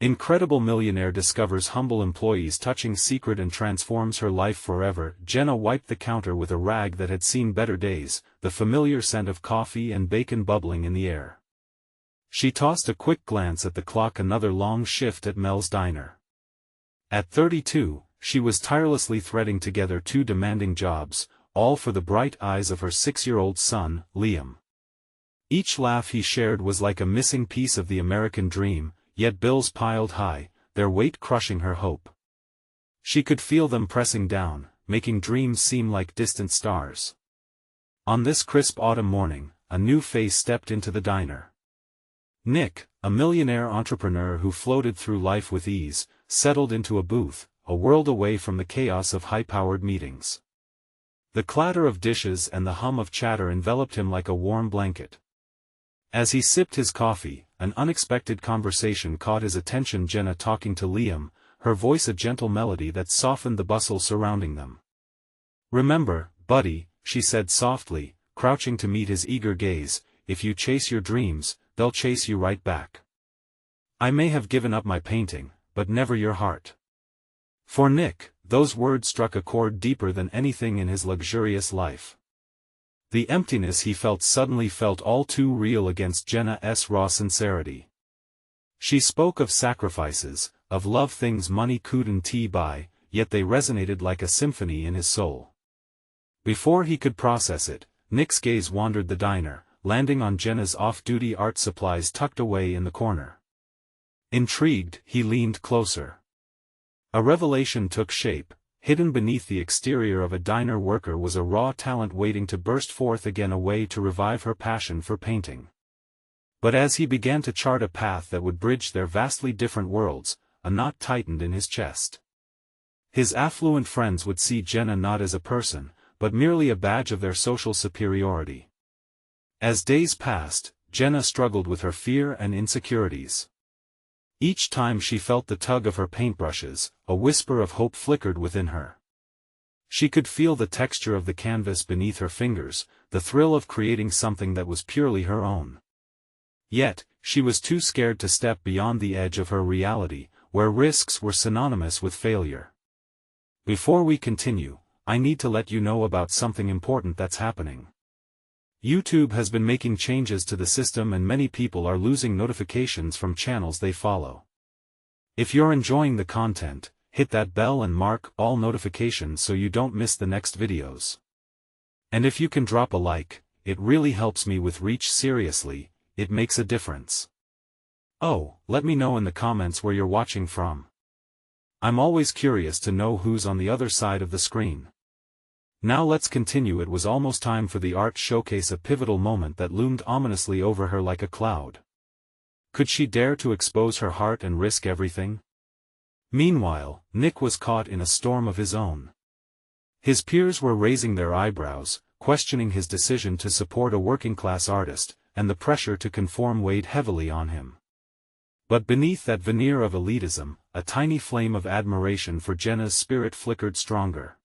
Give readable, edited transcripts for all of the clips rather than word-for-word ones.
Incredible millionaire discovers humble employees touching secret and transforms her life forever. Jenna wiped the counter with a rag that had seen better days, the familiar scent of coffee and bacon bubbling in the air. She tossed a quick glance at the clock, another long shift at Mel's diner. At 32, she was tirelessly threading together two demanding jobs, all for the bright eyes of her 6-year-old son, Liam. Each laugh he shared was like a missing piece of the American dream, yet bills piled high, their weight crushing her hope. She could feel them pressing down, making dreams seem like distant stars. On this crisp autumn morning, a new face stepped into the diner. Nick, a millionaire entrepreneur who floated through life with ease, settled into a booth, a world away from the chaos of high-powered meetings. The clatter of dishes and the hum of chatter enveloped him like a warm blanket. As he sipped his coffee, an unexpected conversation caught his attention. Jenna talking to Liam, her voice a gentle melody that softened the bustle surrounding them. "Remember, buddy," she said softly, crouching to meet his eager gaze, "if you chase your dreams, they'll chase you right back. I may have given up my painting, but never your heart." For Nick, those words struck a chord deeper than anything in his luxurious life. The emptiness he felt suddenly felt all too real against Jenna's raw sincerity. She spoke of sacrifices, of love things money couldn't buy, yet they resonated like a symphony in his soul. Before he could process it, Nick's gaze wandered the diner, landing on Jenna's off-duty art supplies tucked away in the corner. Intrigued, he leaned closer. A revelation took shape. Hidden beneath the exterior of a diner worker was a raw talent waiting to burst forth again, a way to revive her passion for painting. But as he began to chart a path that would bridge their vastly different worlds, a knot tightened in his chest. His affluent friends would see Jenna not as a person, but merely a badge of their social superiority. As days passed, Jenna struggled with her fear and insecurities. Each time she felt the tug of her paintbrushes, a whisper of hope flickered within her. She could feel the texture of the canvas beneath her fingers, the thrill of creating something that was purely her own. Yet, she was too scared to step beyond the edge of her reality, where risks were synonymous with failure. Before we continue, I need to let you know about something important that's happening. YouTube has been making changes to the system and many people are losing notifications from channels they follow. If you're enjoying the content, hit that bell and mark all notifications so you don't miss the next videos. And if you can drop a like, it really helps me with reach. Seriously, it makes a difference. Oh, let me know in the comments where you're watching from. I'm always curious to know who's on the other side of the screen. Now let's continue. It was almost time for the art showcase, a pivotal moment that loomed ominously over her like a cloud. Could she dare to expose her heart and risk everything? Meanwhile, Nick was caught in a storm of his own. His peers were raising their eyebrows, questioning his decision to support a working-class artist, and the pressure to conform weighed heavily on him. But beneath that veneer of elitism, a tiny flame of admiration for Jenna's spirit flickered stronger.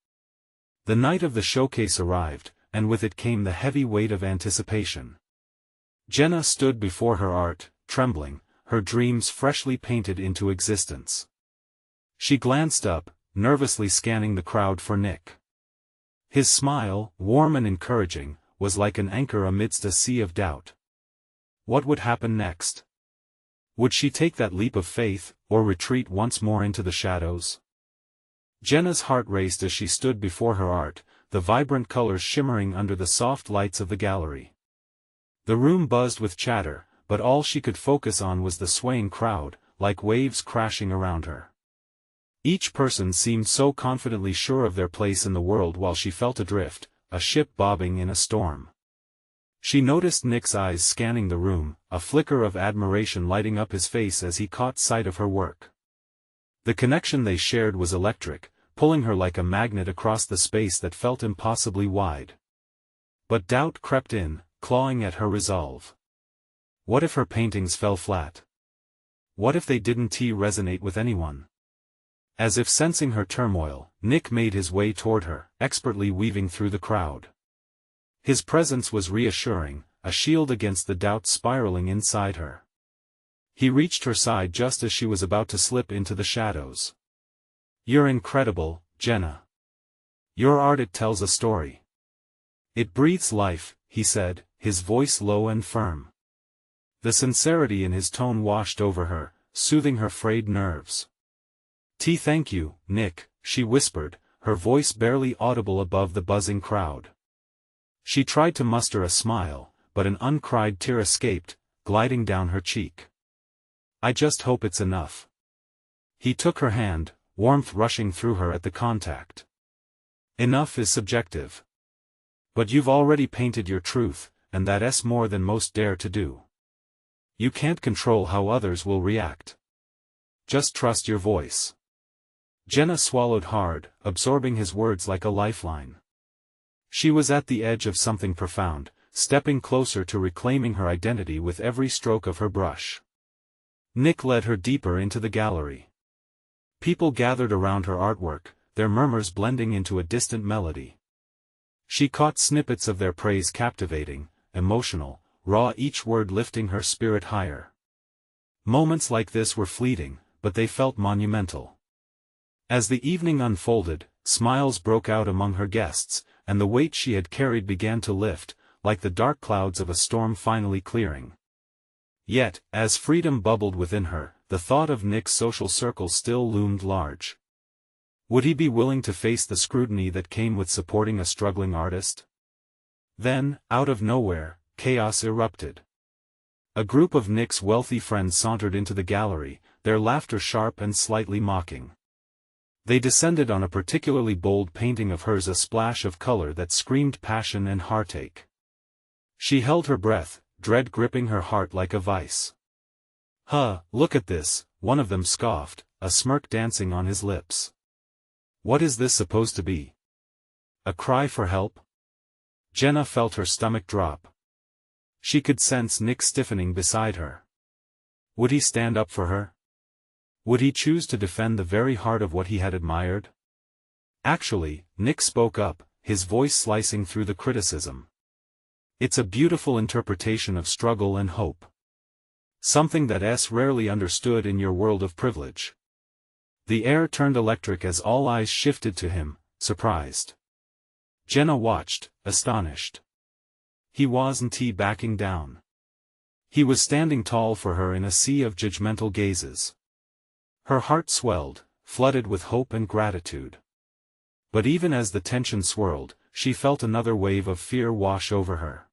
The night of the showcase arrived, and with it came the heavy weight of anticipation. Jenna stood before her art, trembling, her dreams freshly painted into existence. She glanced up, nervously scanning the crowd for Nick. His smile, warm and encouraging, was like an anchor amidst a sea of doubt. What would happen next? Would she take that leap of faith, or retreat once more into the shadows? Jenna's heart raced as she stood before her art, the vibrant colors shimmering under the soft lights of the gallery. The room buzzed with chatter, but all she could focus on was the swaying crowd, like waves crashing around her. Each person seemed so confidently sure of their place in the world while she felt adrift, a ship bobbing in a storm. She noticed Nick's eyes scanning the room, a flicker of admiration lighting up his face as he caught sight of her work. The connection they shared was electric, pulling her like a magnet across the space that felt impossibly wide. But doubt crept in, clawing at her resolve. What if her paintings fell flat? What if they didn't resonate with anyone? As if sensing her turmoil, Nick made his way toward her, expertly weaving through the crowd. His presence was reassuring, a shield against the doubt spiraling inside her. He reached her side just as she was about to slip into the shadows. "You're incredible, Jenna. Your art, it tells a story. It breathes life," he said, his voice low and firm. The sincerity in his tone washed over her, soothing her frayed nerves. Thank you, Nick," she whispered, her voice barely audible above the buzzing crowd. She tried to muster a smile, but an uncried tear escaped, gliding down her cheek. "I just hope it's enough." He took her hand, warmth rushing through her at the contact. "Enough is subjective. But you've already painted your truth, and that's more than most dare to do. You can't control how others will react. Just trust your voice." Jenna swallowed hard, absorbing his words like a lifeline. She was at the edge of something profound, stepping closer to reclaiming her identity with every stroke of her brush. Nick led her deeper into the gallery. People gathered around her artwork, their murmurs blending into a distant melody. She caught snippets of their praise, captivating, emotional, raw, each word lifting her spirit higher. Moments like this were fleeting, but they felt monumental. As the evening unfolded, smiles broke out among her guests, and the weight she had carried began to lift, like the dark clouds of a storm finally clearing. Yet, as freedom bubbled within her, the thought of Nick's social circle still loomed large. Would he be willing to face the scrutiny that came with supporting a struggling artist? Then, out of nowhere, chaos erupted. A group of Nick's wealthy friends sauntered into the gallery, their laughter sharp and slightly mocking. They descended on a particularly bold painting of hers, a splash of color that screamed passion and heartache. She held her breath, dread gripping her heart like a vice. "Huh, look at this," one of them scoffed, a smirk dancing on his lips. "What is this supposed to be? A cry for help?" Jenna felt her stomach drop. She could sense Nick stiffening beside her. Would he stand up for her? Would he choose to defend the very heart of what he had admired? Actually, Nick spoke up, his voice slicing through the criticism. "It's a beautiful interpretation of struggle and hope. Something that's rarely understood in your world of privilege." The air turned electric as all eyes shifted to him, surprised. Jenna watched, astonished. He wasn't backing down. He was standing tall for her in a sea of judgmental gazes. Her heart swelled, flooded with hope and gratitude. But even as the tension swirled, she felt another wave of fear wash over her.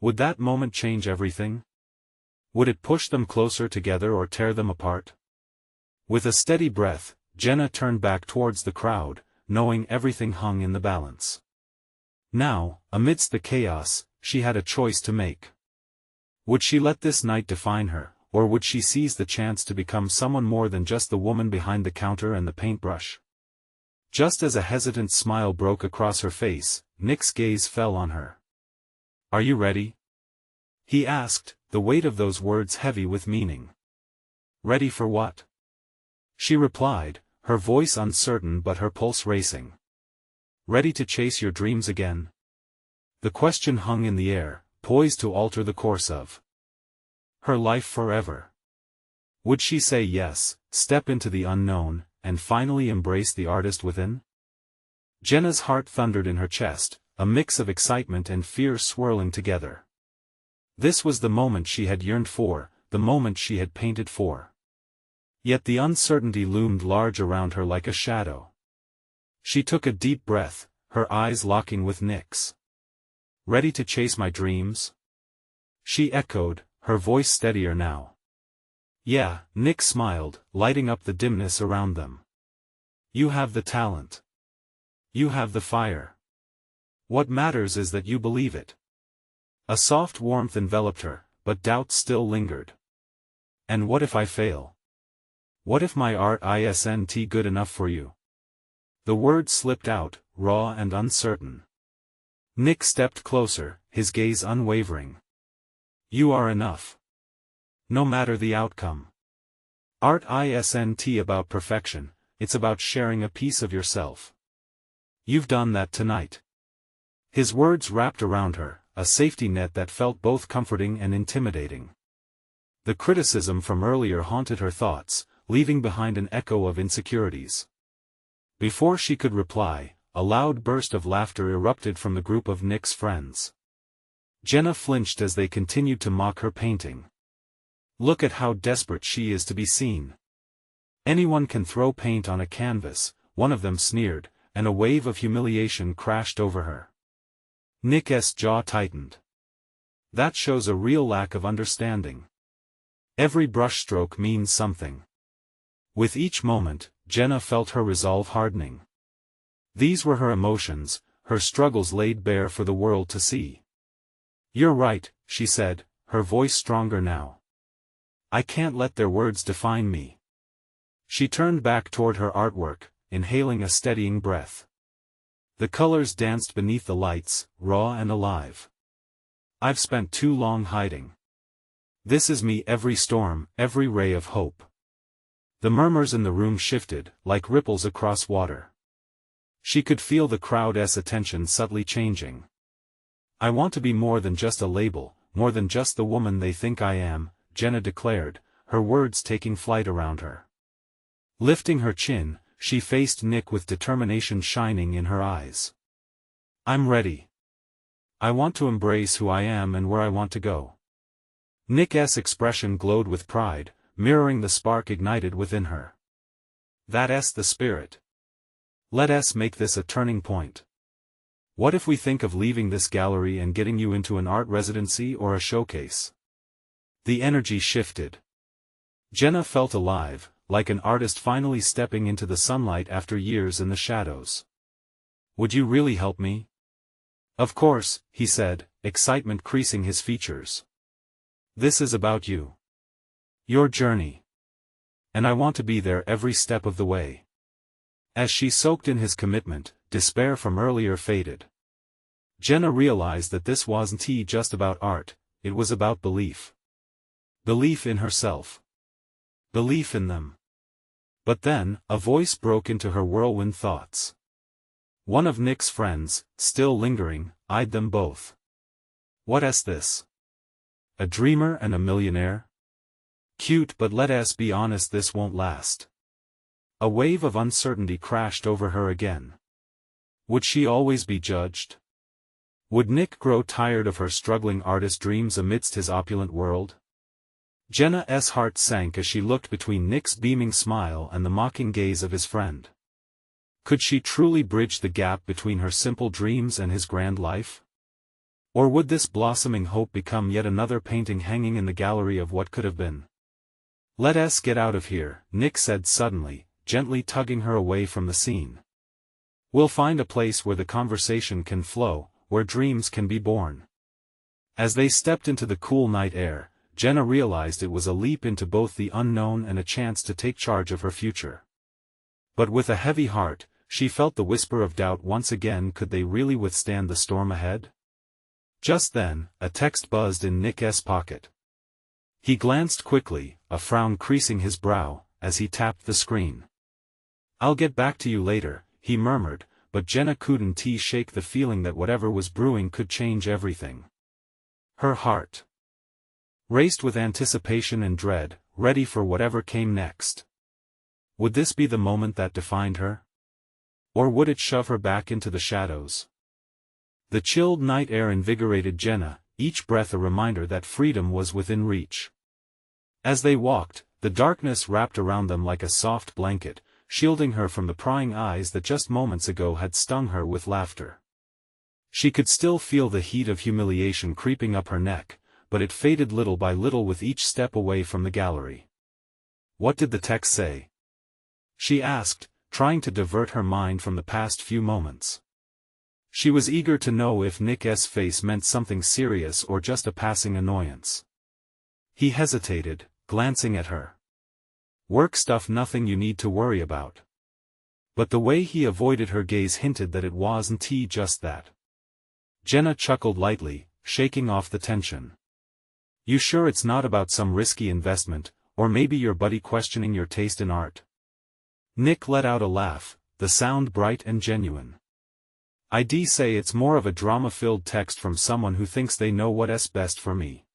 Would that moment change everything? Would it push them closer together or tear them apart? With a steady breath, Jenna turned back towards the crowd, knowing everything hung in the balance. Now, amidst the chaos, she had a choice to make. Would she let this night define her, or would she seize the chance to become someone more than just the woman behind the counter and the paintbrush? Just as a hesitant smile broke across her face, Nick's gaze fell on her. "Are you ready?" he asked, the weight of those words heavy with meaning. "Ready for what?" she replied, her voice uncertain but her pulse racing. "Ready to chase your dreams again?" The question hung in the air, poised to alter the course of her life forever. Would she say yes, step into the unknown, and finally embrace the artist within? Jenna's heart thundered in her chest, a mix of excitement and fear swirling together. This was the moment she had yearned for, the moment she had painted for. Yet the uncertainty loomed large around her like a shadow. She took a deep breath, her eyes locking with Nick's. "Ready to chase my dreams?" she echoed, her voice steadier now. "Yeah," Nick smiled, lighting up the dimness around them. "You have the talent. You have the fire. What matters is that you believe it." A soft warmth enveloped her, but doubt still lingered. "And what if I fail? What if my art isn't good enough for you?" The words slipped out, raw and uncertain. Nick stepped closer, his gaze unwavering. "You are enough. No matter the outcome. Art isn't about perfection, it's about sharing a piece of yourself. You've done that tonight." His words wrapped around her, a safety net that felt both comforting and intimidating. The criticism from earlier haunted her thoughts, leaving behind an echo of insecurities. Before she could reply, a loud burst of laughter erupted from the group of Nick's friends. Jenna flinched as they continued to mock her painting. "Look at how desperate she is to be seen. Anyone can throw paint on a canvas," one of them sneered, and a wave of humiliation crashed over her. Nick's jaw tightened. That shows a real lack of understanding. Every brushstroke means something. With each moment, Jenna felt her resolve hardening. These were her emotions, her struggles laid bare for the world to see. "You're right," she said, her voice stronger now. "I can't let their words define me." She turned back toward her artwork, inhaling a steadying breath. The colors danced beneath the lights, raw and alive. "I've spent too long hiding. This is me, every storm, every ray of hope." The murmurs in the room shifted, like ripples across water. She could feel the crowd's attention subtly changing. "I want to be more than just a label, more than just the woman they think I am," Jenna declared, her words taking flight around her. Lifting her chin, she faced Nick with determination shining in her eyes. "I'm ready. I want to embrace who I am and where I want to go." Nick's expression glowed with pride, mirroring the spark ignited within her. "That's the spirit. Let us make this a turning point. What if we think of leaving this gallery and getting you into an art residency or a showcase?" The energy shifted. Jenna felt alive, like an artist finally stepping into the sunlight after years in the shadows. "Would you really help me?" "Of course," he said, excitement creasing his features. "This is about you. Your journey. And I want to be there every step of the way." As she soaked in his commitment, despair from earlier faded. Jenna realized that this wasn't just about art, it was about belief. Belief in herself. Belief in them. But then, a voice broke into her whirlwind thoughts. One of Nick's friends, still lingering, eyed them both. "What's this? A dreamer and a millionaire? Cute, but let us be honest, this won't last." A wave of uncertainty crashed over her again. Would she always be judged? Would Nick grow tired of her struggling artist dreams amidst his opulent world? Jenna's heart sank as she looked between Nick's beaming smile and the mocking gaze of his friend. Could she truly bridge the gap between her simple dreams and his grand life? Or would this blossoming hope become yet another painting hanging in the gallery of what could have been? "Let us get out of here," Nick said suddenly, gently tugging her away from the scene. "We'll find a place where the conversation can flow, where dreams can be born." As they stepped into the cool night air, Jenna realized it was a leap into both the unknown and a chance to take charge of her future. But with a heavy heart, she felt the whisper of doubt once again: could they really withstand the storm ahead? Just then, a text buzzed in Nick's pocket. He glanced quickly, a frown creasing his brow, as he tapped the screen. "I'll get back to you later," he murmured, but Jenna couldn't shake the feeling that whatever was brewing could change everything. Her heart raced with anticipation and dread, ready for whatever came next. Would this be the moment that defined her? Or would it shove her back into the shadows? The chilled night air invigorated Jenna, each breath a reminder that freedom was within reach. As they walked, the darkness wrapped around them like a soft blanket, shielding her from the prying eyes that just moments ago had stung her with laughter. She could still feel the heat of humiliation creeping up her neck, but it faded little by little with each step away from the gallery. "What did the text say?" she asked, trying to divert her mind from the past few moments. She was eager to know if Nick's face meant something serious or just a passing annoyance. He hesitated, glancing at her. "Work stuff, nothing you need to worry about." But the way he avoided her gaze hinted that it wasn't just that. Jenna chuckled lightly, shaking off the tension. "You sure it's not about some risky investment, or maybe your buddy questioning your taste in art?" Nick let out a laugh, the sound bright and genuine. "I'd say it's more of a drama-filled text from someone who thinks they know what's best for me."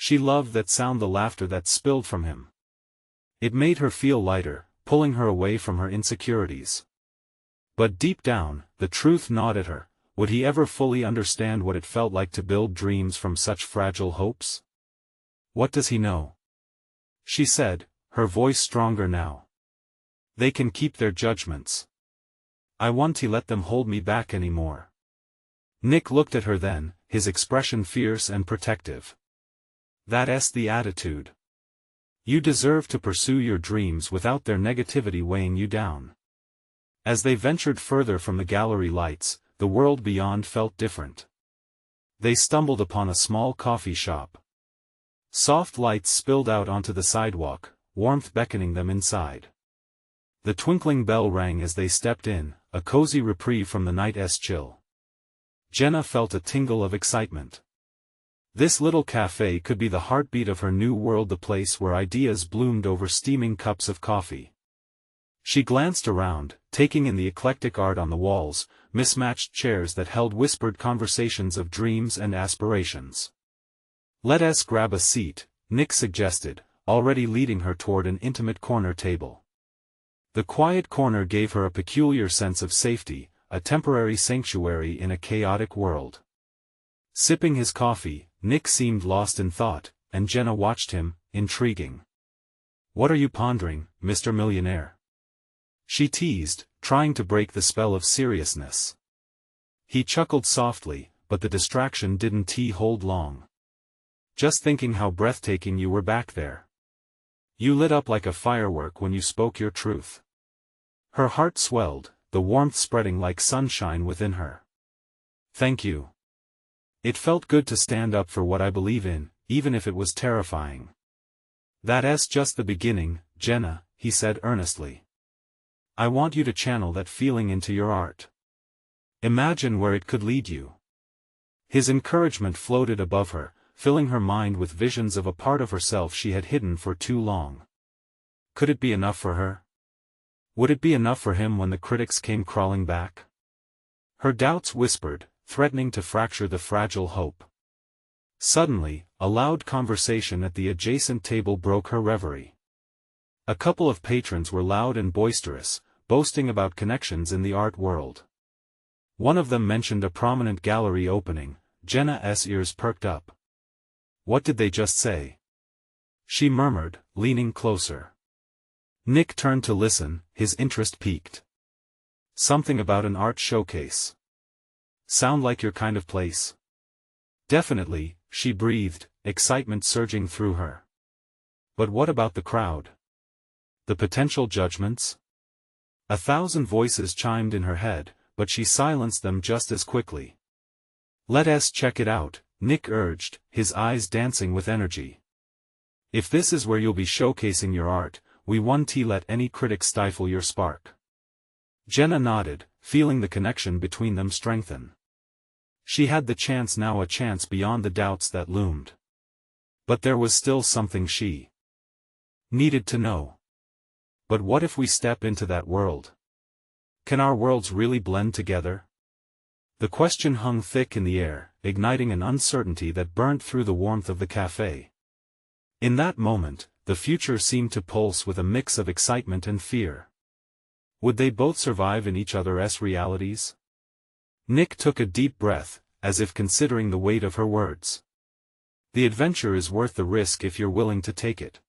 She loved that sound, the laughter that spilled from him. It made her feel lighter, pulling her away from her insecurities. But deep down, the truth gnawed at her. Would he ever fully understand what it felt like to build dreams from such fragile hopes? What does he know? She said, her voice stronger now. They can keep their judgments. I won't let them hold me back anymore. Nick looked at her then, his expression fierce and protective. That's the attitude. You deserve to pursue your dreams without their negativity weighing you down. As they ventured further from the gallery lights, the world beyond felt different. They stumbled upon a small coffee shop. Soft lights spilled out onto the sidewalk, warmth beckoning them inside. The twinkling bell rang as they stepped in, a cozy reprieve from the night's chill. Jenna felt a tingle of excitement. This little cafe could be the heartbeat of her new world, the place where ideas bloomed over steaming cups of coffee. She glanced around, taking in the eclectic art on the walls, mismatched chairs that held whispered conversations of dreams and aspirations. "Let us grab a seat," Nick suggested, already leading her toward an intimate corner table. The quiet corner gave her a peculiar sense of safety, a temporary sanctuary in a chaotic world. Sipping his coffee, Nick seemed lost in thought, and Jenna watched him, intriguing. "What are you pondering, Mr. Millionaire?" she teased, trying to break the spell of seriousness. He chuckled softly, but the distraction didn't hold long. "Just thinking how breathtaking you were back there. You lit up like a firework when you spoke your truth." Her heart swelled, the warmth spreading like sunshine within her. "Thank you. It felt good to stand up for what I believe in, even if it was terrifying." "That's just the beginning, Jenna," he said earnestly. "I want you to channel that feeling into your art. Imagine where it could lead you." His encouragement floated above her, filling her mind with visions of a part of herself she had hidden for too long. Could it be enough for her? Would it be enough for him when the critics came crawling back? Her doubts whispered, threatening to fracture the fragile hope. Suddenly, a loud conversation at the adjacent table broke her reverie. A couple of patrons were loud and boisterous, boasting about connections in the art world. One of them mentioned a prominent gallery opening. Jenna's ears perked up. "What did they just say?" she murmured, leaning closer. Nick turned to listen, his interest piqued. "Something about an art showcase. Sound like your kind of place?" "Definitely," she breathed, excitement surging through her. "But what about the crowd? The potential judgments?" 1,000 voices chimed in her head, but she silenced them just as quickly. "Let us check it out," Nick urged, his eyes dancing with energy. "If this is where you'll be showcasing your art, we won't let any critic stifle your spark." Jenna nodded, feeling the connection between them strengthen. She had the chance now, a chance beyond the doubts that loomed. But there was still something she needed to know. But what if we step into that world? Can our worlds really blend together? The question hung thick in the air, igniting an uncertainty that burnt through the warmth of the cafe. In that moment, the future seemed to pulse with a mix of excitement and fear. Would they both survive in each other's realities? Nick took a deep breath, as if considering the weight of her words. "The adventure is worth the risk if you're willing to take it."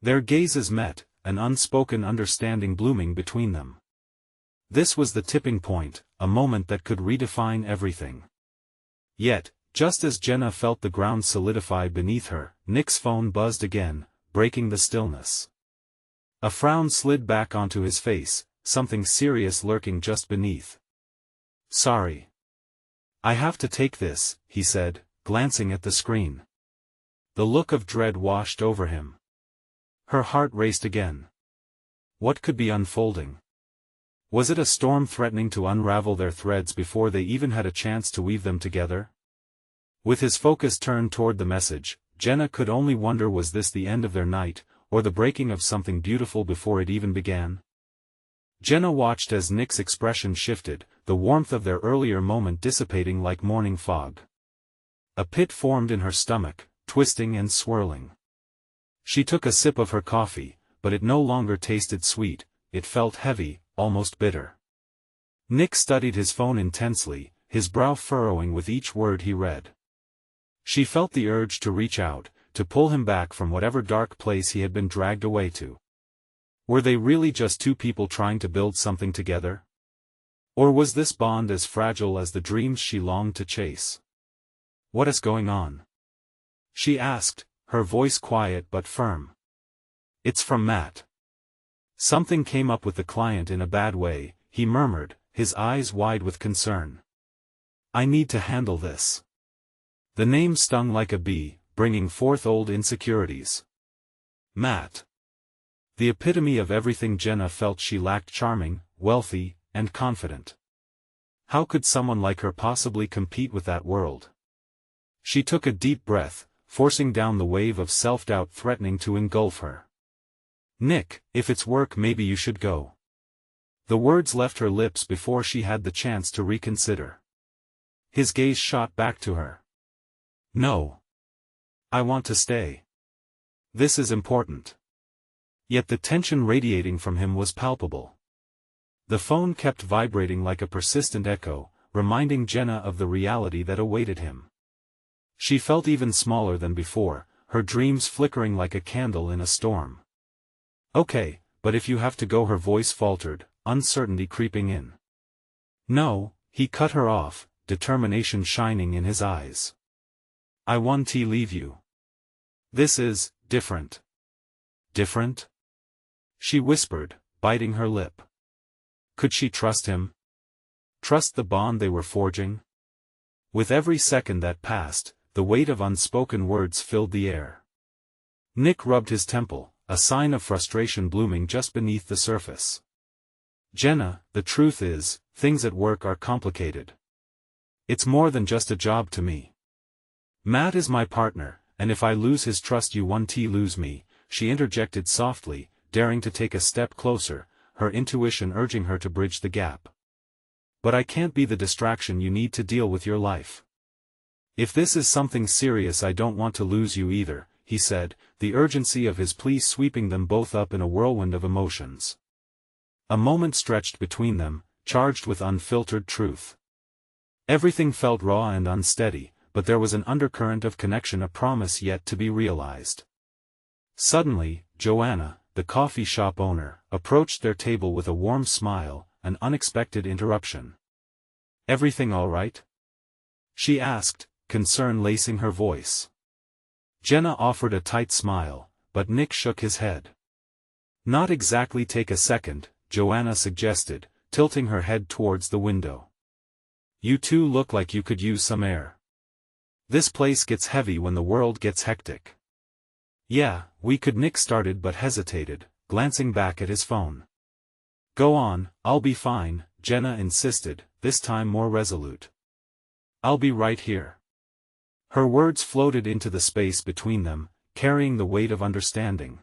Their gazes met, an unspoken understanding blooming between them. This was the tipping point, a moment that could redefine everything. Yet, just as Jenna felt the ground solidify beneath her, Nick's phone buzzed again, breaking the stillness. A frown slid back onto his face, something serious lurking just beneath. "Sorry. I have to take this," he said, glancing at the screen. The look of dread washed over him. Her heart raced again. What could be unfolding? Was it a storm threatening to unravel their threads before they even had a chance to weave them together? With his focus turned toward the message, Jenna could only wonder, was this the end of their night, or the breaking of something beautiful before it even began? Jenna watched as Nick's expression shifted, the warmth of their earlier moment dissipating like morning fog. A pit formed in her stomach, twisting and swirling. She took a sip of her coffee, but it no longer tasted sweet, it felt heavy, almost bitter. Nick studied his phone intensely, his brow furrowing with each word he read. She felt the urge to reach out, to pull him back from whatever dark place he had been dragged away to. Were they really just two people trying to build something together? Or was this bond as fragile as the dreams she longed to chase? "What is going on?" she asked, her voice quiet but firm. "It's from Matt. Something came up with the client in a bad way," he murmured, his eyes wide with concern. "I need to handle this." The name stung like a bee, bringing forth old insecurities. Matt. The epitome of everything Jenna felt she lacked: charming, wealthy, and confident. How could someone like her possibly compete with that world? She took a deep breath, forcing down the wave of self-doubt threatening to engulf her. "Nick, if it's work, maybe you should go." The words left her lips before she had the chance to reconsider. His gaze shot back to her. "No. I want to stay. This is important." Yet the tension radiating from him was palpable. The phone kept vibrating like a persistent echo, reminding Jenna of the reality that awaited him. She felt even smaller than before, her dreams flickering like a candle in a storm. "Okay, but if you have to go," her voice faltered, uncertainty creeping in. "No," he cut her off, determination shining in his eyes. "I want to leave you. This is different." "Different?" she whispered, biting her lip. Could she trust him? Trust the bond they were forging? With every second that passed, the weight of unspoken words filled the air. Nick rubbed his temple, a sign of frustration blooming just beneath the surface. "Jenna, the truth is, things at work are complicated. It's more than just a job to me. Matt is my partner, and if I lose his trust, you want to lose me," she interjected softly, daring to take a step closer, her intuition urging her to bridge the gap. "But I can't be the distraction you need to deal with your life. If this is something serious, I don't want to lose you either," he said, the urgency of his plea sweeping them both up in a whirlwind of emotions. A moment stretched between them, charged with unfiltered truth. Everything felt raw and unsteady, but there was an undercurrent of connection, a promise yet to be realized. Suddenly, Joanna, the coffee shop owner, approached their table with a warm smile, an unexpected interruption. "Everything all right?" she asked, concern lacing her voice. Jenna offered a tight smile, but Nick shook his head. "Not exactly. Take a second," Joanna suggested, tilting her head towards the window. "You two look like you could use some air. This place gets heavy when the world gets hectic." "Yeah, we could," Nick started but hesitated, glancing back at his phone. "Go on, I'll be fine," Jenna insisted, this time more resolute. "I'll be right here." Her words floated into the space between them, carrying the weight of understanding.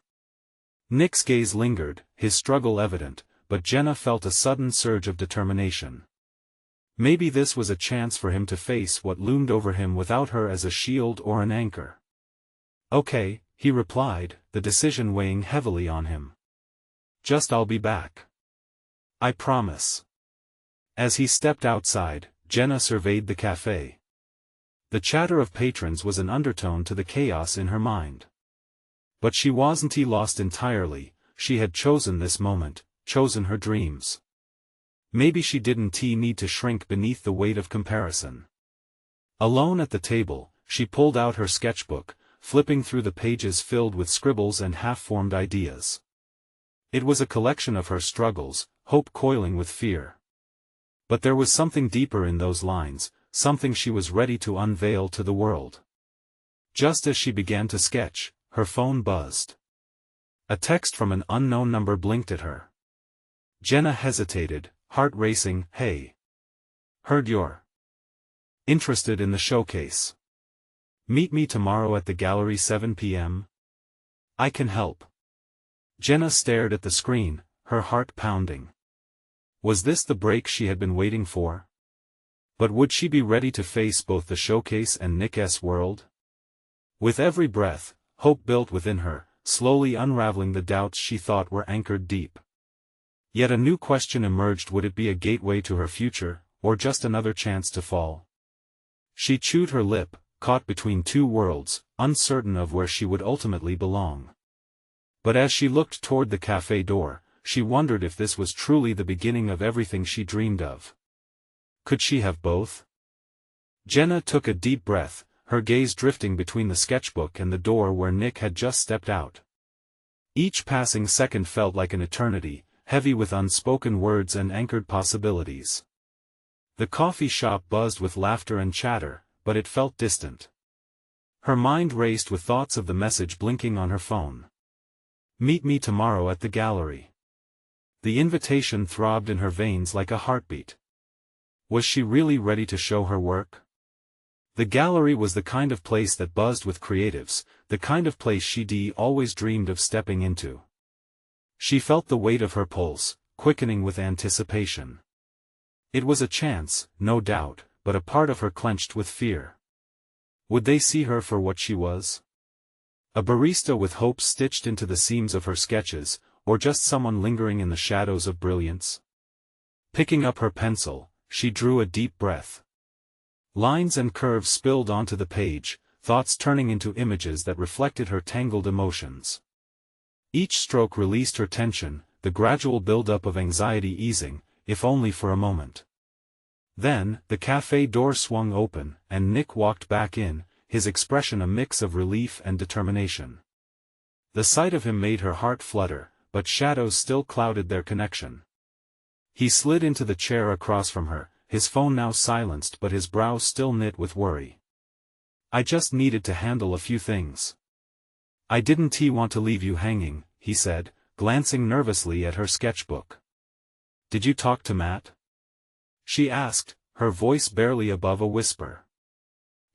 Nick's gaze lingered, his struggle evident, but Jenna felt a sudden surge of determination. Maybe this was a chance for him to face what loomed over him without her as a shield or an anchor. "Okay," he replied, the decision weighing heavily on him. "Just I'll be back. I promise." As he stepped outside, Jenna surveyed the cafe. The chatter of patrons was an undertone to the chaos in her mind. But she wasn't lost entirely. She had chosen this moment, chosen her dreams. Maybe she didn't need to shrink beneath the weight of comparison. Alone at the table, she pulled out her sketchbook, flipping through the pages filled with scribbles and half-formed ideas. It was a collection of her struggles, hope coiling with fear. But there was something deeper in those lines, something she was ready to unveil to the world. Just as she began to sketch, her phone buzzed. A text from an unknown number blinked at her. Jenna hesitated, heart racing. "Hey. Heard you're interested in the showcase. Meet me tomorrow at the gallery 7 p.m. I can help." Jenna stared at the screen, her heart pounding. Was this the break she had been waiting for? But would she be ready to face both the showcase and Nick's world? With every breath, hope built within her, slowly unraveling the doubts she thought were anchored deep. Yet a new question emerged: would it be a gateway to her future, or just another chance to fall? She chewed her lip, caught between two worlds, uncertain of where she would ultimately belong. But as she looked toward the cafe door, she wondered if this was truly the beginning of everything she dreamed of. Could she have both? Jenna took a deep breath, her gaze drifting between the sketchbook and the door where Nick had just stepped out. Each passing second felt like an eternity, heavy with unspoken words and anchored possibilities. The coffee shop buzzed with laughter and chatter, but it felt distant. Her mind raced with thoughts of the message blinking on her phone. "Meet me tomorrow at the gallery." The invitation throbbed in her veins like a heartbeat. Was she really ready to show her work? The gallery was the kind of place that buzzed with creatives, the kind of place she'd always dreamed of stepping into. She felt the weight of her pulse, quickening with anticipation. It was a chance, no doubt, but a part of her clenched with fear. Would they see her for what she was? A barista with hope stitched into the seams of her sketches, or just someone lingering in the shadows of brilliance? Picking up her pencil, she drew a deep breath. Lines and curves spilled onto the page, thoughts turning into images that reflected her tangled emotions. Each stroke released her tension, the gradual build-up of anxiety easing, if only for a moment. Then, the cafe door swung open, and Nick walked back in, his expression a mix of relief and determination. The sight of him made her heart flutter, but shadows still clouded their connection. He slid into the chair across from her, his phone now silenced but his brow still knit with worry. "I just needed to handle a few things. I didn't want to leave you hanging," he said, glancing nervously at her sketchbook. "Did you talk to Matt?" she asked, her voice barely above a whisper.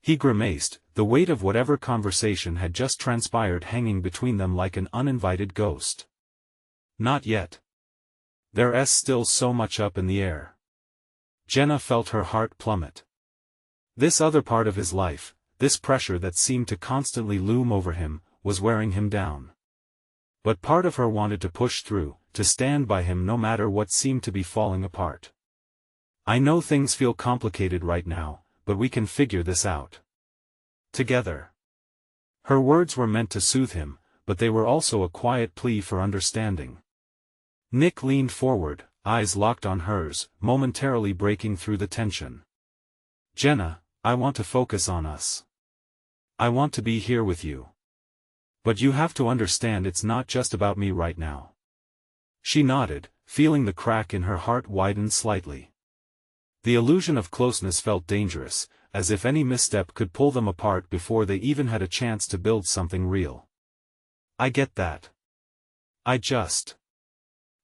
He grimaced, the weight of whatever conversation had just transpired hanging between them like an uninvited ghost. "Not yet. There's still so much up in the air." Jenna felt her heart plummet. This other part of his life, this pressure that seemed to constantly loom over him, was wearing him down. But part of her wanted to push through, to stand by him no matter what seemed to be falling apart. "I know things feel complicated right now, but we can figure this out together." Her words were meant to soothe him, but they were also a quiet plea for understanding. Nick leaned forward, eyes locked on hers, momentarily breaking through the tension. "Jenna, I want to focus on us. I want to be here with you. But you have to understand it's not just about me right now." She nodded, feeling the crack in her heart widen slightly. The illusion of closeness felt dangerous, as if any misstep could pull them apart before they even had a chance to build something real. "I get that.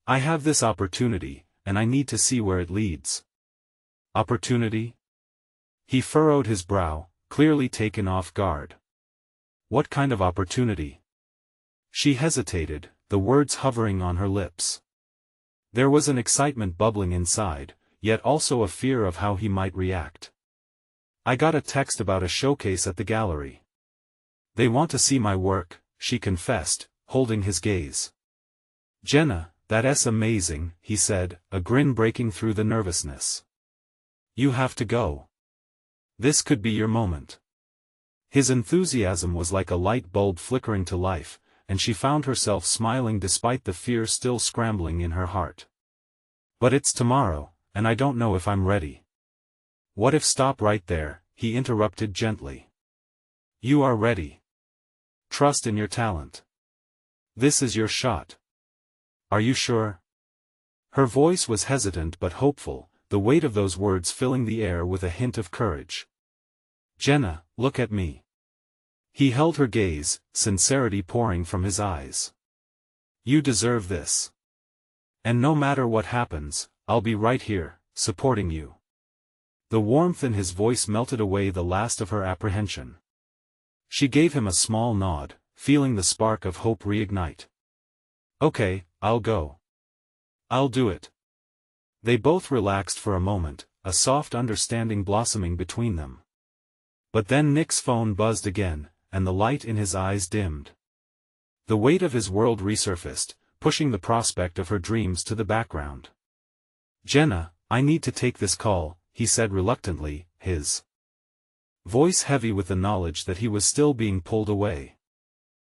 I have this opportunity, and I need to see where it leads." "Opportunity?" He furrowed his brow, clearly taken off guard. "What kind of opportunity?" She hesitated, the words hovering on her lips. There was an excitement bubbling inside, yet also a fear of how he might react. "I got a text about a showcase at the gallery. They want to see my work," she confessed, holding his gaze. "Jenna, that's amazing," he said, a grin breaking through the nervousness. "You have to go. This could be your moment." His enthusiasm was like a light bulb flickering to life, and she found herself smiling despite the fear still scrambling in her heart. "But it's tomorrow, and I don't know if I'm ready." "What if?" "Stop right there," he interrupted gently. "You are ready. Trust in your talent. This is your shot. Are you sure?" Her voice was hesitant but hopeful, the weight of those words filling the air with a hint of courage. "Jenna, look at me." He held her gaze, sincerity pouring from his eyes. "You deserve this. And no matter what happens, I'll be right here, supporting you." The warmth in his voice melted away the last of her apprehension. She gave him a small nod, feeling the spark of hope reignite. "Okay, I'll go. I'll do it." They both relaxed for a moment, a soft understanding blossoming between them. But then Nick's phone buzzed again, and the light in his eyes dimmed. The weight of his world resurfaced, pushing the prospect of her dreams to the background. "Jenna, I need to take this call," he said reluctantly, his voice heavy with the knowledge that he was still being pulled away.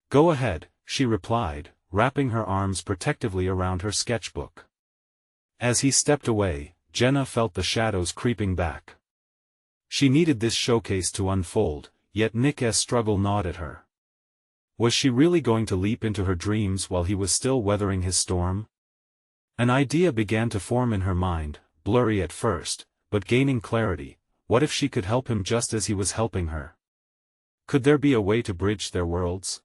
"Go ahead," she replied, wrapping her arms protectively around her sketchbook. As he stepped away, Jenna felt the shadows creeping back. She needed this showcase to unfold, yet Nick's struggle gnawed at her. Was she really going to leap into her dreams while he was still weathering his storm? An idea began to form in her mind, blurry at first, but gaining clarity. What if she could help him just as he was helping her? Could there be a way to bridge their worlds?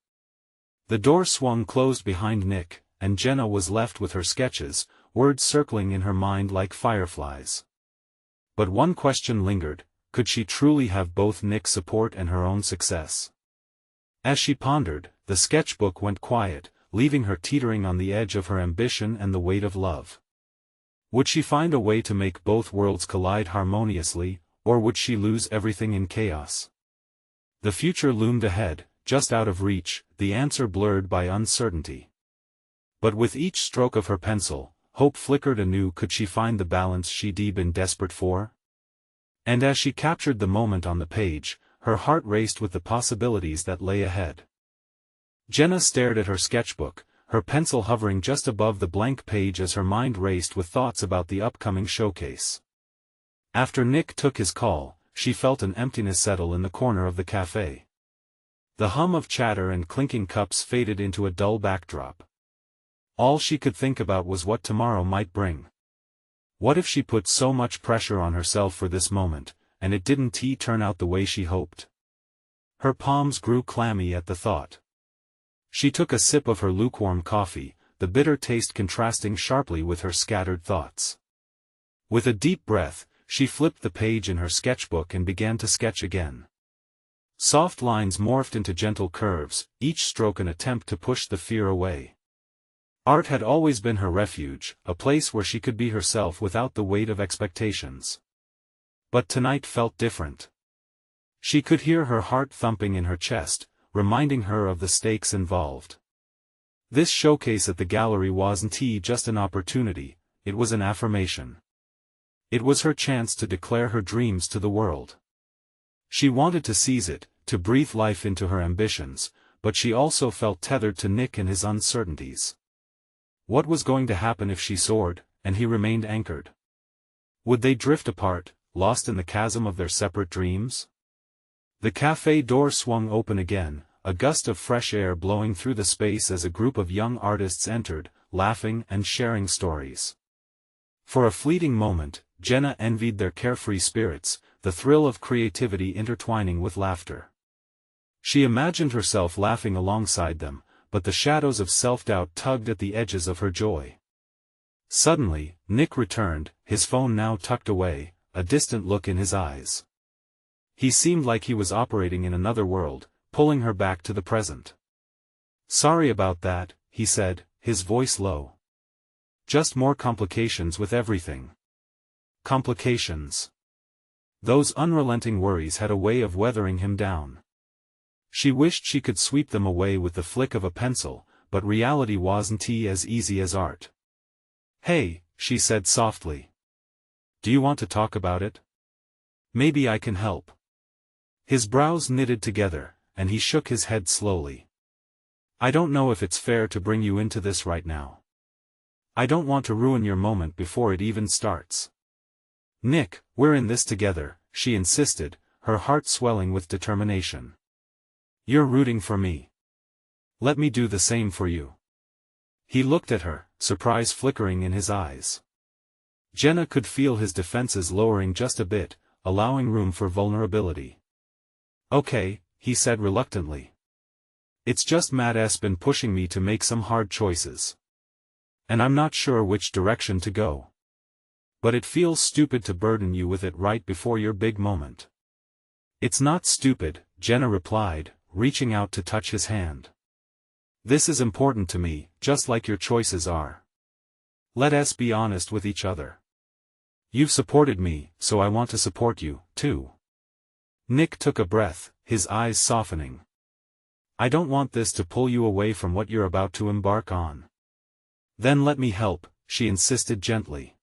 The door swung closed behind Nick, and Jenna was left with her sketches, words circling in her mind like fireflies. But one question lingered: could she truly have both Nick's support and her own success? As she pondered, the sketchbook went quiet, leaving her teetering on the edge of her ambition and the weight of love. Would she find a way to make both worlds collide harmoniously, or would she lose everything in chaos? The future loomed ahead, just out of reach, the answer blurred by uncertainty. But with each stroke of her pencil, hope flickered anew. Could she find the balance she'd been desperate for? And as she captured the moment on the page, her heart raced with the possibilities that lay ahead. Jenna stared at her sketchbook, her pencil hovering just above the blank page as her mind raced with thoughts about the upcoming showcase. After Nick took his call, she felt an emptiness settle in the corner of the cafe. The hum of chatter and clinking cups faded into a dull backdrop. All she could think about was what tomorrow might bring. What if she put so much pressure on herself for this moment, and it didn't turn out the way she hoped? Her palms grew clammy at the thought. She took a sip of her lukewarm coffee, the bitter taste contrasting sharply with her scattered thoughts. With a deep breath, she flipped the page in her sketchbook and began to sketch again. Soft lines morphed into gentle curves, each stroke an attempt to push the fear away. Art had always been her refuge, a place where she could be herself without the weight of expectations. But tonight felt different. She could hear her heart thumping in her chest, reminding her of the stakes involved. This showcase at the gallery wasn't just an opportunity, it was an affirmation. It was her chance to declare her dreams to the world. She wanted to seize it, to breathe life into her ambitions, but she also felt tethered to Nick and his uncertainties. What was going to happen if she soared, and he remained anchored? Would they drift apart, lost in the chasm of their separate dreams? The cafe door swung open again, a gust of fresh air blowing through the space as a group of young artists entered, laughing and sharing stories. For a fleeting moment, Jenna envied their carefree spirits, the thrill of creativity intertwining with laughter. She imagined herself laughing alongside them, but the shadows of self-doubt tugged at the edges of her joy. Suddenly, Nick returned, his phone now tucked away, a distant look in his eyes. He seemed like he was operating in another world, pulling her back to the present. "Sorry about that," he said, his voice low. "Just more complications with everything." Complications. Those unrelenting worries had a way of weathering him down. She wished she could sweep them away with the flick of a pencil, but reality wasn't as easy as art. "Hey," she said softly. "Do you want to talk about it? Maybe I can help." His brows knitted together, and he shook his head slowly. "I don't know if it's fair to bring you into this right now. I don't want to ruin your moment before it even starts." "Nick, we're in this together," she insisted, her heart swelling with determination. "You're rooting for me. Let me do the same for you." He looked at her, surprise flickering in his eyes. Jenna could feel his defenses lowering just a bit, allowing room for vulnerability. "Okay," he said reluctantly. "It's just Matt's been pushing me to make some hard choices. And I'm not sure which direction to go. But it feels stupid to burden you with it right before your big moment." "It's not stupid," Jenna replied, reaching out to touch his hand. "This is important to me, just like your choices are. Let us be honest with each other. You've supported me, so I want to support you, too." Nick took a breath, his eyes softening. I don't want this to pull you away from what you're about to embark on. Then let me help, she insisted gently.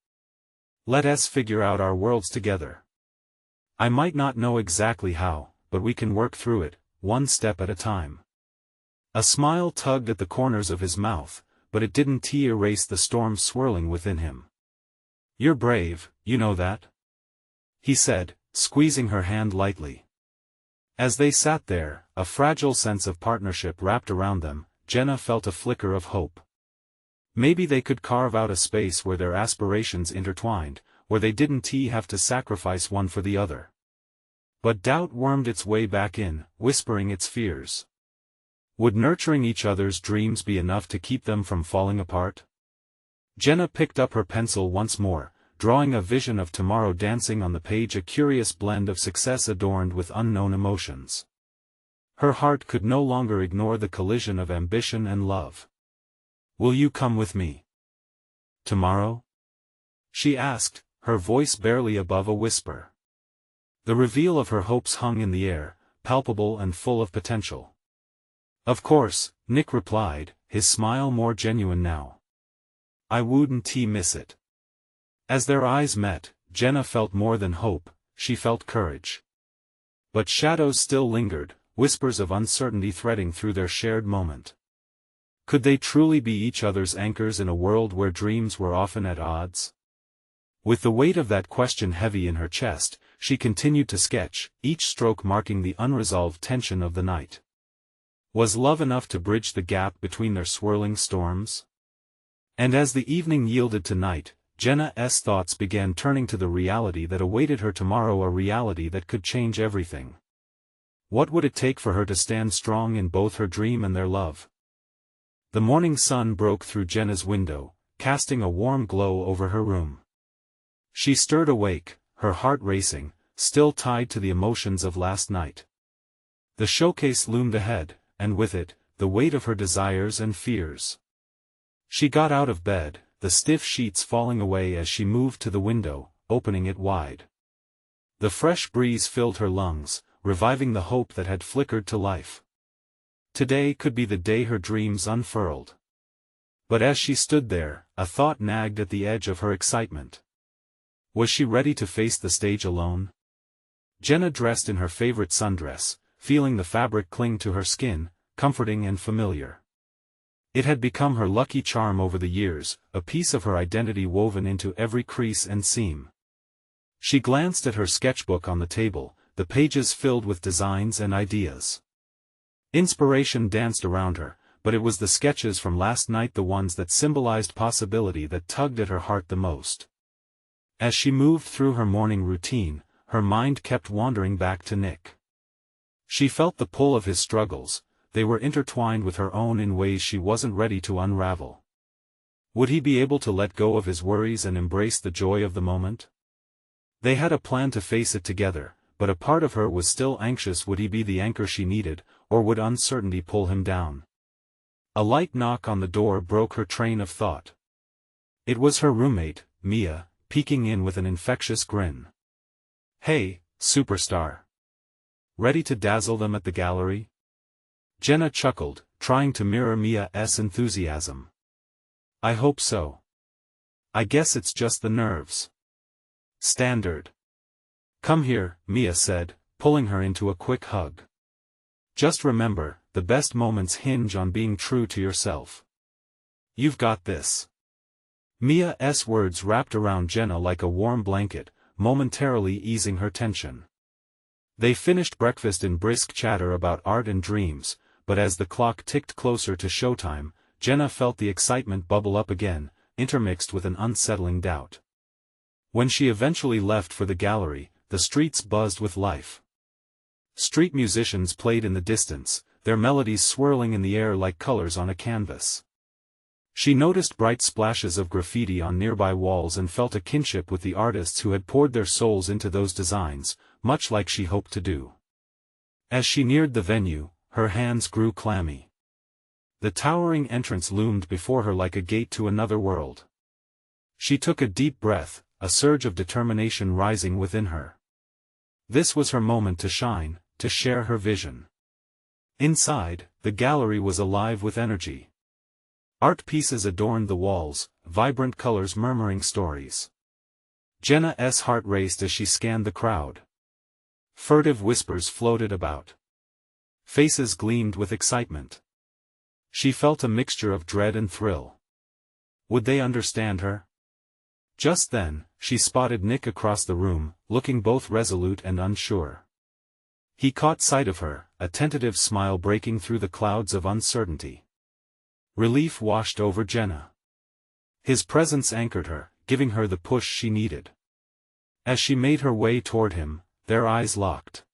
Let us figure out our worlds together. I might not know exactly how, but we can work through it, one step at a time. A smile tugged at the corners of his mouth, but it didn't erase the storm swirling within him. You're brave, you know that? He said, squeezing her hand lightly. As they sat there, a fragile sense of partnership wrapped around them, Jenna felt a flicker of hope. Maybe they could carve out a space where their aspirations intertwined, where they didn't have to sacrifice one for the other. But doubt wormed its way back in, whispering its fears. Would nurturing each other's dreams be enough to keep them from falling apart? Jenna picked up her pencil once more, drawing a vision of tomorrow dancing on the page, a curious blend of success adorned with unknown emotions. Her heart could no longer ignore the collision of ambition and love. Will you come with me? Tomorrow? She asked, her voice barely above a whisper. The reveal of her hopes hung in the air, palpable and full of potential. Of course, Nick replied, his smile more genuine now. I wouldn't miss it. As their eyes met, Jenna felt more than hope, she felt courage. But shadows still lingered, whispers of uncertainty threading through their shared moment. Could they truly be each other's anchors in a world where dreams were often at odds? With the weight of that question heavy in her chest, she continued to sketch, each stroke marking the unresolved tension of the night. Was love enough to bridge the gap between their swirling storms? And as the evening yielded to night, Jenna's thoughts began turning to the reality that awaited her tomorrow, a reality that could change everything. What would it take for her to stand strong in both her dream and their love? The morning sun broke through Jenna's window, casting a warm glow over her room. She stirred awake, her heart racing, still tied to the emotions of last night. The showcase loomed ahead, and with it, the weight of her desires and fears. She got out of bed, the stiff sheets falling away as she moved to the window, opening it wide. The fresh breeze filled her lungs, reviving the hope that had flickered to life. Today could be the day her dreams unfurled. But as she stood there, a thought nagged at the edge of her excitement. Was she ready to face the stage alone? Jenna dressed in her favorite sundress, feeling the fabric cling to her skin, comforting and familiar. It had become her lucky charm over the years, a piece of her identity woven into every crease and seam. She glanced at her sketchbook on the table, the pages filled with designs and ideas. Inspiration danced around her, but it was the sketches from last night, the ones that symbolized possibility, that tugged at her heart the most. As she moved through her morning routine, her mind kept wandering back to Nick. She felt the pull of his struggles, they were intertwined with her own in ways she wasn't ready to unravel. Would he be able to let go of his worries and embrace the joy of the moment? They had a plan to face it together, but a part of her was still anxious. Would he be the anchor she needed, or would uncertainty pull him down? A light knock on the door broke her train of thought. It was her roommate, Mia, peeking in with an infectious grin. Hey, superstar. Ready to dazzle them at the gallery? Jenna chuckled, trying to mirror Mia's enthusiasm. I hope so. I guess it's just the nerves. Standard. Come here, Mia said, pulling her into a quick hug. Just remember, the best moments hinge on being true to yourself. You've got this. Mia's words wrapped around Jenna like a warm blanket, momentarily easing her tension. They finished breakfast in brisk chatter about art and dreams, but as the clock ticked closer to showtime, Jenna felt the excitement bubble up again, intermixed with an unsettling doubt. When she eventually left for the gallery, the streets buzzed with life. Street musicians played in the distance, their melodies swirling in the air like colors on a canvas. She noticed bright splashes of graffiti on nearby walls and felt a kinship with the artists who had poured their souls into those designs, much like she hoped to do. As she neared the venue, her hands grew clammy. The towering entrance loomed before her like a gate to another world. She took a deep breath, a surge of determination rising within her. This was her moment to shine, to share her vision. Inside, the gallery was alive with energy. Art pieces adorned the walls, vibrant colors murmuring stories. Jenna's heart raced as she scanned the crowd. Furtive whispers floated about. Faces gleamed with excitement. She felt a mixture of dread and thrill. Would they understand her? Just then, she spotted Nick across the room, looking both resolute and unsure. He caught sight of her, a tentative smile breaking through the clouds of uncertainty. Relief washed over Jenna. His presence anchored her, giving her the push she needed. As she made her way toward him, their eyes locked.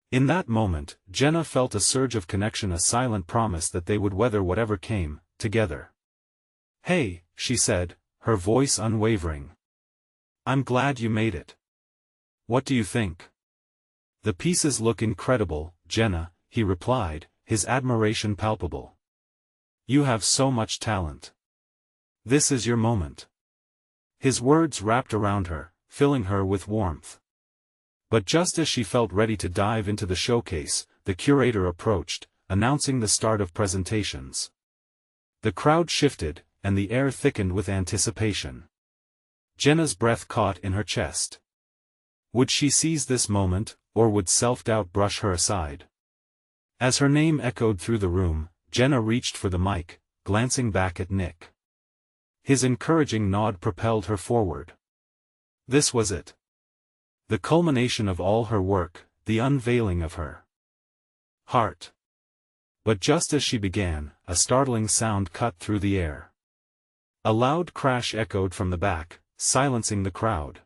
In that moment, Jenna felt a surge of connection, a silent promise that they would weather whatever came, together. "Hey," she said, her voice unwavering. "I'm glad you made it. What do you think?" "The pieces look incredible, Jenna," he replied, his admiration palpable. "You have so much talent. This is your moment." His words wrapped around her, filling her with warmth. But just as she felt ready to dive into the showcase, the curator approached, announcing the start of presentations. The crowd shifted, and the air thickened with anticipation. Jenna's breath caught in her chest. Would she seize this moment, or would self-doubt brush her aside? As her name echoed through the room, Jenna reached for the mic, glancing back at Nick. His encouraging nod propelled her forward. This was it. The culmination of all her work, the unveiling of her heart. But just as she began, a startling sound cut through the air. A loud crash echoed from the back, silencing the crowd.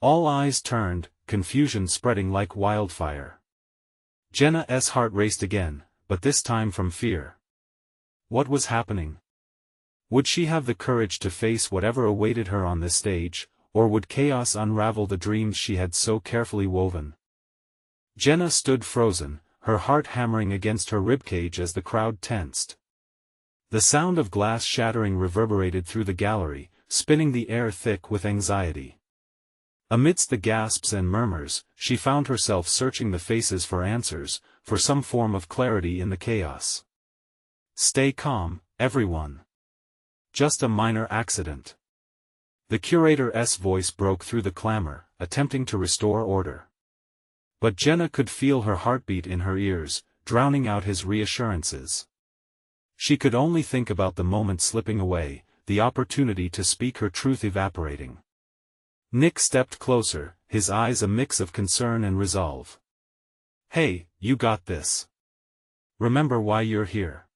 All eyes turned, confusion spreading like wildfire. Jenna's heart raced again, but this time from fear. What was happening? Would she have the courage to face whatever awaited her on this stage, or would chaos unravel the dreams she had so carefully woven? Jenna stood frozen, her heart hammering against her ribcage as the crowd tensed. The sound of glass shattering reverberated through the gallery, spinning the air thick with anxiety. Amidst the gasps and murmurs, she found herself searching the faces for answers, for some form of clarity in the chaos. "Stay calm, everyone. Just a minor accident." The curator's voice broke through the clamor, attempting to restore order. But Jenna could feel her heartbeat in her ears, drowning out his reassurances. She could only think about the moment slipping away, the opportunity to speak her truth evaporating. Nick stepped closer, his eyes a mix of concern and resolve. "Hey, you got this. Remember why you're here."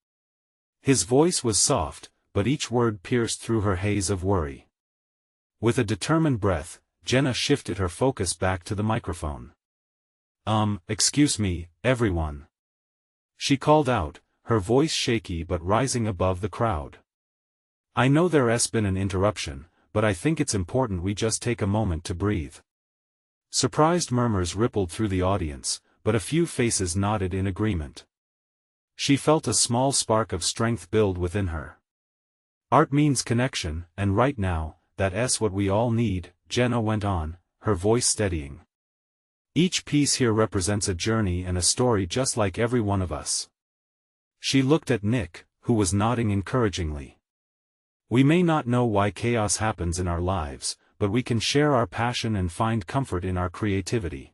His voice was soft, but each word pierced through her haze of worry. With a determined breath, Jenna shifted her focus back to the microphone. Excuse me, everyone." She called out, her voice shaky but rising above the crowd. "I know there's been an interruption, but I think it's important we just take a moment to breathe." Surprised murmurs rippled through the audience, but a few faces nodded in agreement. She felt a small spark of strength build within her. Art means connection, and right now, that's what we all need, Jenna went on, her voice steadying. "Each piece here represents a journey and a story just like every one of us." She looked at Nick, who was nodding encouragingly. "We may not know why chaos happens in our lives, but we can share our passion and find comfort in our creativity."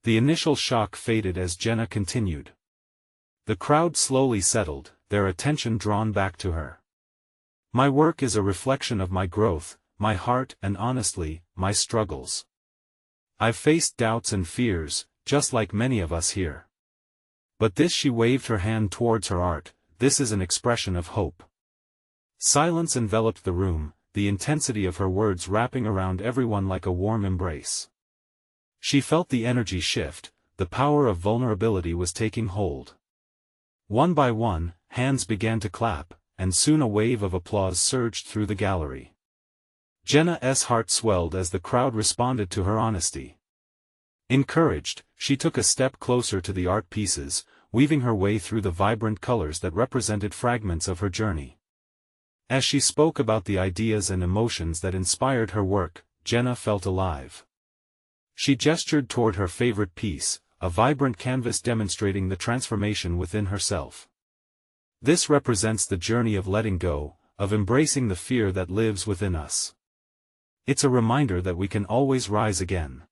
The initial shock faded as Jenna continued. The crowd slowly settled, their attention drawn back to her. "My work is a reflection of my growth, my heart and honestly, my struggles. I've faced doubts and fears, just like many of us here. But this," she waved her hand towards her art, "this is an expression of hope." Silence enveloped the room, the intensity of her words wrapping around everyone like a warm embrace. She felt the energy shift, the power of vulnerability was taking hold. One by one, hands began to clap, and soon a wave of applause surged through the gallery. Jenna's heart swelled as the crowd responded to her honesty. Encouraged, she took a step closer to the art pieces, weaving her way through the vibrant colors that represented fragments of her journey. As she spoke about the ideas and emotions that inspired her work, Jenna felt alive. She gestured toward her favorite piece, a vibrant canvas demonstrating the transformation within herself. This represents the journey of letting go, of embracing the fear that lives within us. It's a reminder that we can always rise again.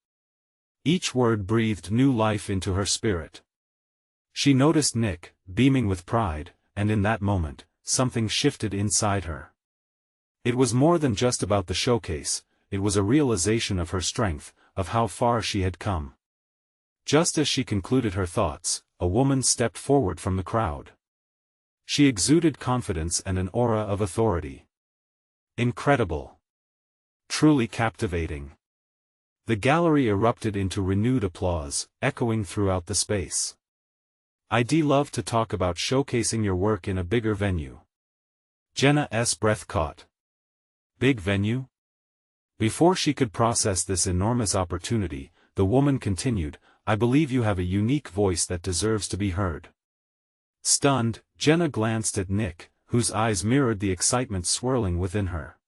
Each word breathed new life into her spirit. She noticed Nick, beaming with pride, and in that moment, something shifted inside her. It was more than just about the showcase, it was a realization of her strength, of how far she had come. Just as she concluded her thoughts, a woman stepped forward from the crowd. She exuded confidence and an aura of authority. Incredible. Truly captivating. The gallery erupted into renewed applause, echoing throughout the space. I'd love to talk about showcasing your work in a bigger venue. Jenna's breath caught. Big venue? Before she could process this enormous opportunity, the woman continued, I believe you have a unique voice that deserves to be heard. Stunned, Jenna glanced at Nick, whose eyes mirrored the excitement swirling within her.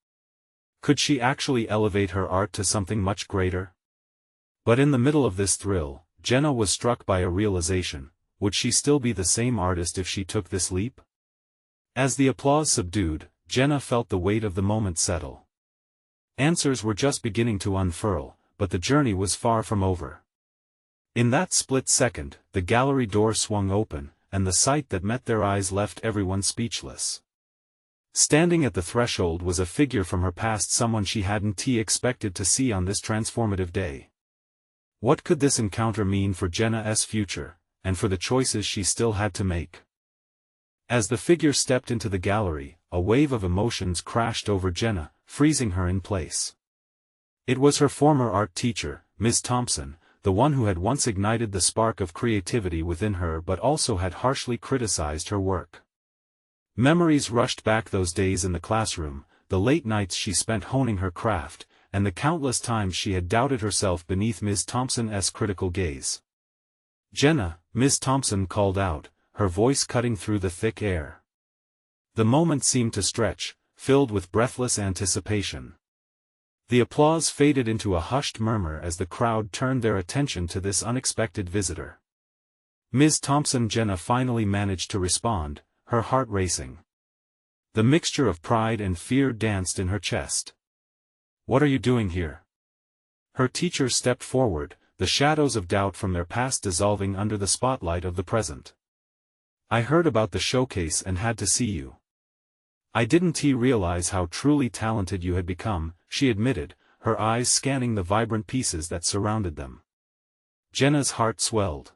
Could she actually elevate her art to something much greater? But in the middle of this thrill, Jenna was struck by a realization: would she still be the same artist if she took this leap? As the applause subdued, Jenna felt the weight of the moment settle. Answers were just beginning to unfurl, but the journey was far from over. In that split second, the gallery door swung open, and the sight that met their eyes left everyone speechless. Standing at the threshold was a figure from her past, someone she hadn't expected to see on this transformative day. What could this encounter mean for Jenna's future, and for the choices she still had to make? As the figure stepped into the gallery, a wave of emotions crashed over Jenna, freezing her in place. It was her former art teacher, Ms. Thompson, the one who had once ignited the spark of creativity within her but also had harshly criticized her work. Memories rushed back, those days in the classroom, the late nights she spent honing her craft, and the countless times she had doubted herself beneath Ms. Thompson's critical gaze. Jenna, Ms. Thompson called out, her voice cutting through the thick air. The moment seemed to stretch, filled with breathless anticipation. The applause faded into a hushed murmur as the crowd turned their attention to this unexpected visitor. Ms. Thompson. Jenna finally managed to respond, her heart racing. The mixture of pride and fear danced in her chest. What are you doing here? Her teacher stepped forward, the shadows of doubt from their past dissolving under the spotlight of the present. I heard about the showcase and had to see you. I didn't realize how truly talented you had become, she admitted, her eyes scanning the vibrant pieces that surrounded them. Jenna's heart swelled.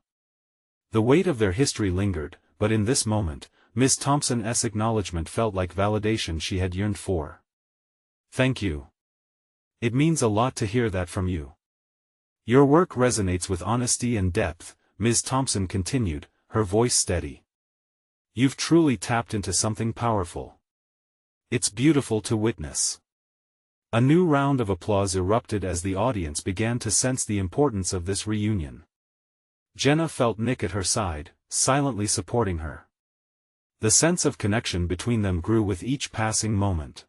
The weight of their history lingered, but in this moment, Miss Thompson's acknowledgement felt like validation she had yearned for. Thank you. It means a lot to hear that from you. Your work resonates with honesty and depth, Ms. Thompson continued, her voice steady. You've truly tapped into something powerful. It's beautiful to witness. A new round of applause erupted as the audience began to sense the importance of this reunion. Jenna felt Nick at her side, silently supporting her. The sense of connection between them grew with each passing moment.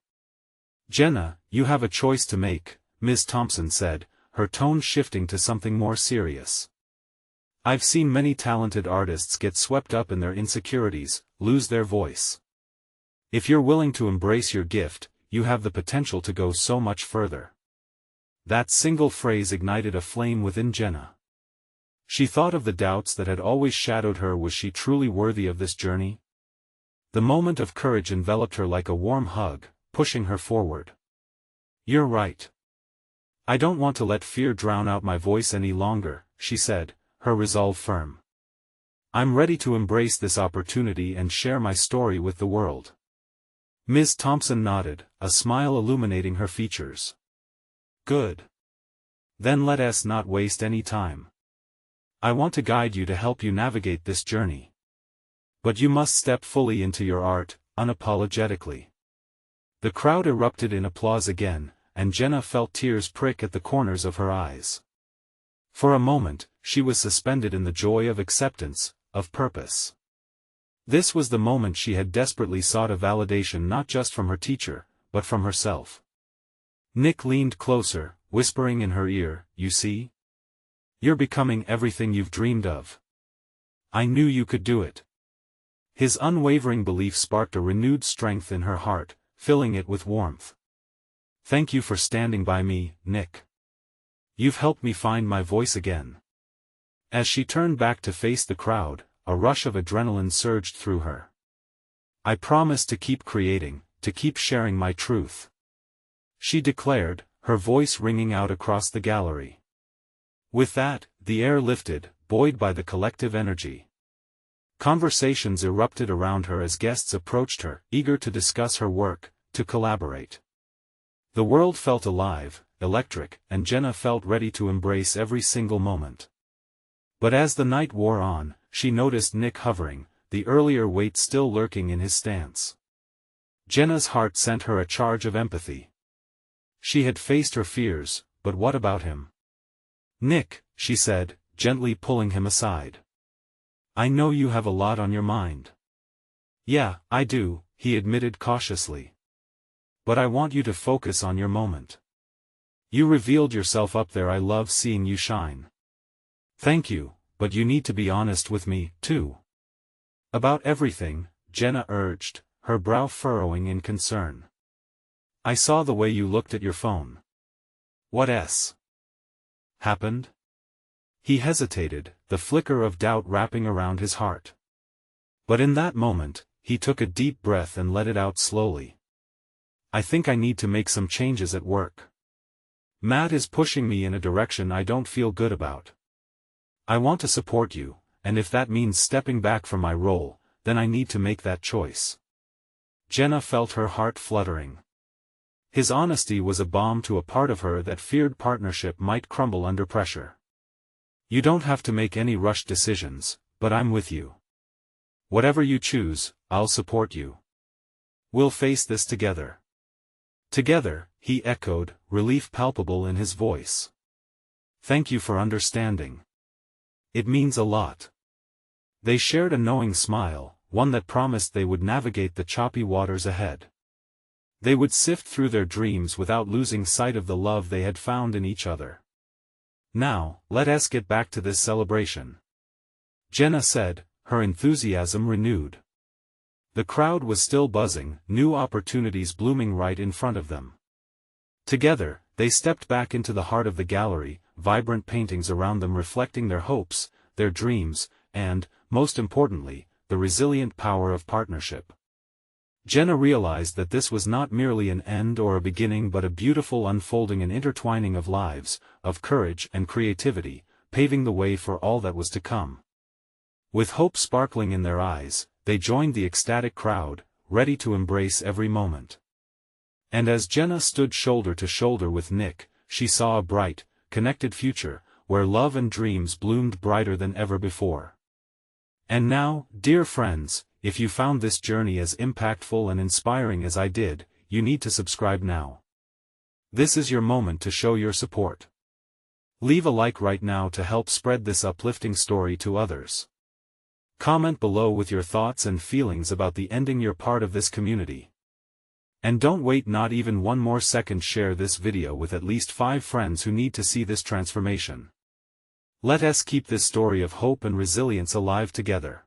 Jenna, you have a choice to make, Ms. Thompson said, her tone shifting to something more serious. I've seen many talented artists get swept up in their insecurities, lose their voice. If you're willing to embrace your gift, you have the potential to go so much further. That single phrase ignited a flame within Jenna. She thought of the doubts that had always shadowed her. Was she truly worthy of this journey? The moment of courage enveloped her like a warm hug, pushing her forward. You're right. I don't want to let fear drown out my voice any longer, she said, her resolve firm. I'm ready to embrace this opportunity and share my story with the world. Ms. Thompson nodded, a smile illuminating her features. Good. Then let us not waste any time. I want to guide you to help you navigate this journey. But you must step fully into your art, unapologetically. The crowd erupted in applause again, and Jenna felt tears prick at the corners of her eyes. For a moment, she was suspended in the joy of acceptance, of purpose. This was the moment she had desperately sought, a validation not just from her teacher, but from herself. Nick leaned closer, whispering in her ear, "You see? You're becoming everything you've dreamed of. I knew you could do it. His unwavering belief sparked a renewed strength in her heart, filling it with warmth. Thank you for standing by me, Nick. You've helped me find my voice again. As she turned back to face the crowd, a rush of adrenaline surged through her. I promise to keep creating, to keep sharing my truth, she declared, her voice ringing out across the gallery. With that, the air lifted, buoyed by the collective energy. Conversations erupted around her as guests approached her, eager to discuss her work, to collaborate. The world felt alive, electric, and Jenna felt ready to embrace every single moment. But as the night wore on, she noticed Nick hovering, the earlier weight still lurking in his stance. Jenna's heart sent her a charge of empathy. She had faced her fears, but what about him? Nick, she said, gently pulling him aside. I know you have a lot on your mind. Yeah, I do, he admitted cautiously. But I want you to focus on your moment. You revealed yourself up there. I love seeing you shine. Thank you, but you need to be honest with me, too. About everything, Jenna urged, her brow furrowing in concern. I saw the way you looked at your phone. What happened? He hesitated, the flicker of doubt wrapping around his heart. But in that moment, he took a deep breath and let it out slowly. I think I need to make some changes at work. Matt is pushing me in a direction I don't feel good about. I want to support you, and if that means stepping back from my role, then I need to make that choice. Jenna felt her heart fluttering. His honesty was a balm to a part of her that feared partnership might crumble under pressure. You don't have to make any rushed decisions, but I'm with you. Whatever you choose, I'll support you. We'll face this together. Together, he echoed, relief palpable in his voice. Thank you for understanding. It means a lot. They shared a knowing smile, one that promised they would navigate the choppy waters ahead. They would sift through their dreams without losing sight of the love they had found in each other. Now, let us get back to this celebration, Jenna said, her enthusiasm renewed. The crowd was still buzzing, new opportunities blooming right in front of them. Together, they stepped back into the heart of the gallery, vibrant paintings around them reflecting their hopes, their dreams, and, most importantly, the resilient power of partnership. Jenna realized that this was not merely an end or a beginning but a beautiful unfolding and intertwining of lives, of courage and creativity, paving the way for all that was to come. With hope sparkling in their eyes, they joined the ecstatic crowd, ready to embrace every moment. And as Jenna stood shoulder to shoulder with Nick, she saw a bright, connected future, where love and dreams bloomed brighter than ever before. And now, dear friends, if you found this journey as impactful and inspiring as I did, you need to subscribe now. This is your moment to show your support. Leave a like right now to help spread this uplifting story to others. Comment below with your thoughts and feelings about the ending you're part of this community. And don't wait not even one more second. Share this video with at least 5 friends who need to see this transformation. Let us keep this story of hope and resilience alive together.